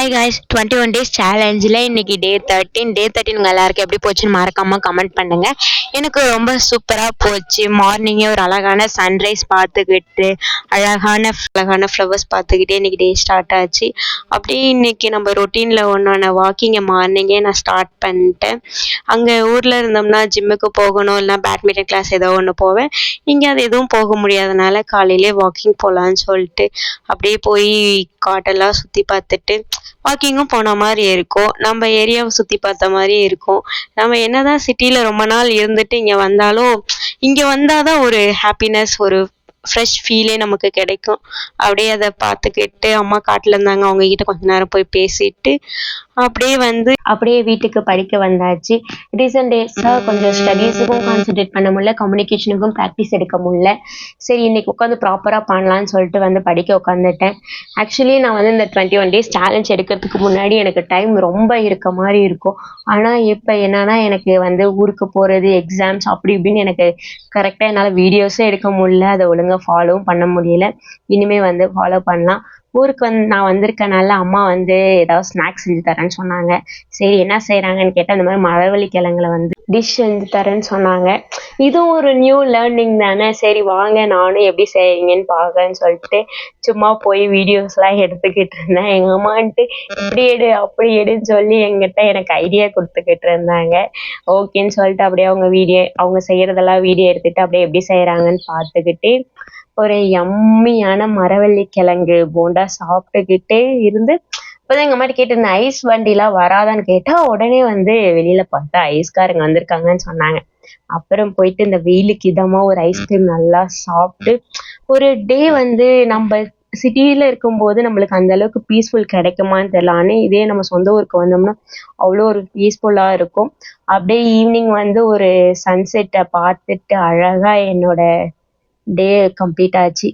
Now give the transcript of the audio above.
Hi guys, 21 days சேலஞ்சில் இன்னைக்கு டே 13. டே 13 உங்கள் எல்லாருக்கும் எப்படி போச்சுன்னு மறக்காமல் கமெண்ட் பண்ணுங்கள். எனக்கு ரொம்ப சூப்பராக போச்சு. மார்னிங்கே ஒரு அழகான சன்ரைஸ் பார்த்துக்கிட்டு அழகான ஃப்ளவர்ஸ் பார்த்துக்கிட்டே இன்றைக்கி டே ஸ்டார்ட் ஆச்சு. அப்படியே இன்றைக்கி நம்ம ரொட்டீனில் ஒன்றான வாக்கிங்கை மார்னிங்கே நான் ஸ்டார்ட் பண்ணிட்டேன். அங்கே ஊரில் இருந்தோம்னா ஜிம்முக்கு போகணும், இல்லைனா பேட்மிண்டன் கிளாஸ் ஏதோ ஒன்று போவேன். இங்கே அது எதுவும் போக முடியாதனால காலையிலே வாக்கிங் போகலான்னு சொல்லிட்டு அப்படியே போய் காட்டெல்லாம் சுற்றி பார்த்துட்டு வாக்கிங்கும் போன மாதிரி இருக்கும், நம்ம ஏரியாவை சுற்றி பார்த்த மாதிரி இருக்கும். நம்ம என்னதான் சிட்டியில் ரொம்ப நாள் இருந்துட்டு இங்கே வந்தாலும் இங்கே வந்தால் தான் ஒரு ஹாப்பினஸ், ஒரு ஃப்ரெஷ் ஃபீலே நமக்கு கிடைக்கும். அப்படியே அதை பார்த்துக்கிட்டு அம்மா காட்டில் இருந்தாங்க, அவங்கக்கிட்ட கொஞ்ச நேரம் போய் பேசிட்டு அப்படியே வீட்டுக்கு படிக்க வந்தாச்சு. ரீசன்ட் டேஸாக கொஞ்சம் ஸ்டடீஸுக்கும் கான்சென்ட்ரேட் பண்ண முடியல, கம்யூனிகேஷனுக்கும் ப்ராக்டிஸ் எடுக்க முடியல. சரி இன்னைக்கு உட்காந்து ப்ராப்பராக பண்ணலான்னு சொல்லிட்டு படிக்க உட்காந்துட்டேன். ஆக்சுவலி நான் இந்த 21 டேஸ் சேலஞ்ச் எடுக்கிறதுக்கு முன்னாடி எனக்கு டைம் ரொம்ப இருக்க மாதிரி இருக்கும். ஆனால் இப்போ என்னன்னா எனக்கு ஊருக்கு போகிறது, எக்ஸாம்ஸ் அப்படி இப்படின்னு எனக்கு கரெக்டாக என்னால் வீடியோஸும் எடுக்க முடியல, அதை ஒழுங்காக ஃபாலோவும் பண்ண முடியல. இனிமேல் ஃபாலோ பண்ணலாம். ஊருக்கு நான் வந்திருக்கனால அம்மா ஏதாவது ஸ்நாக்ஸ் செஞ்சு தரேன்னு சொன்னாங்க. சரி என்ன செய்கிறாங்கன்னு கேட்டால் இந்த மாதிரி மரவள்ளி கிழங்குல டிஷ் செஞ்சு தரேன்னு சொன்னாங்க. இதுவும் ஒரு நியூ லேர்னிங் தானே, சரி வாங்க நானும் எப்படி செய்வீங்கன்னு பார்க்கன்னு சொல்லிட்டு சும்மா போய் வீடியோஸ்லாம் எடுத்துக்கிட்டு இருந்தேன். எங்கள் அம்மான்ட்டு இப்படி எடு அப்படி எடுன்னு சொல்லி எங்கிட்ட எனக்கு ஐடியா கொடுத்துக்கிட்டு இருந்தாங்க. ஓகேன்னு சொல்லிட்டு அப்படியே அவங்க செய்கிறதெல்லாம் வீடியோ எடுத்துகிட்டு அப்படியே எப்படி செய்கிறாங்கன்னு பார்த்துக்கிட்டு ஒரு யம்மியான மரவள்ளி கிழங்கு போண்டா சாப்பிட்டுக்கிட்டே இருந்து இப்போதான் எங்கள் அம்மாட்ட கேட்டிருந்தேன், ஐஸ் வண்டிலாம் வராதான்னு கேட்டால் உடனே வெளியில் பார்த்தா ஐஸ்காரங்க வந்திருக்காங்கன்னு சொன்னாங்க. அப்புறம் போயிட்டு இந்த வெயிலுக்கு இதமாக ஒரு ஐஸ்கிரீம் நல்லா சாப்பிட்டு ஒரு டே நம்ம சிட்டியில் இருக்கும்போது நம்மளுக்கு அந்த அளவுக்கு பீஸ்ஃபுல் கிடைக்குமான்னு தெரியல. ஆனால் இதே நம்ம சொந்த ஊருக்கு வந்தோம்னா அவ்வளோ ஒரு பீஸ்ஃபுல்லாக இருக்கும். அப்படியே ஈவினிங் ஒரு சன்செட்டை பார்த்துட்டு அழகாக என்னோட டே கம்ப்ளீட் ஆச்சு.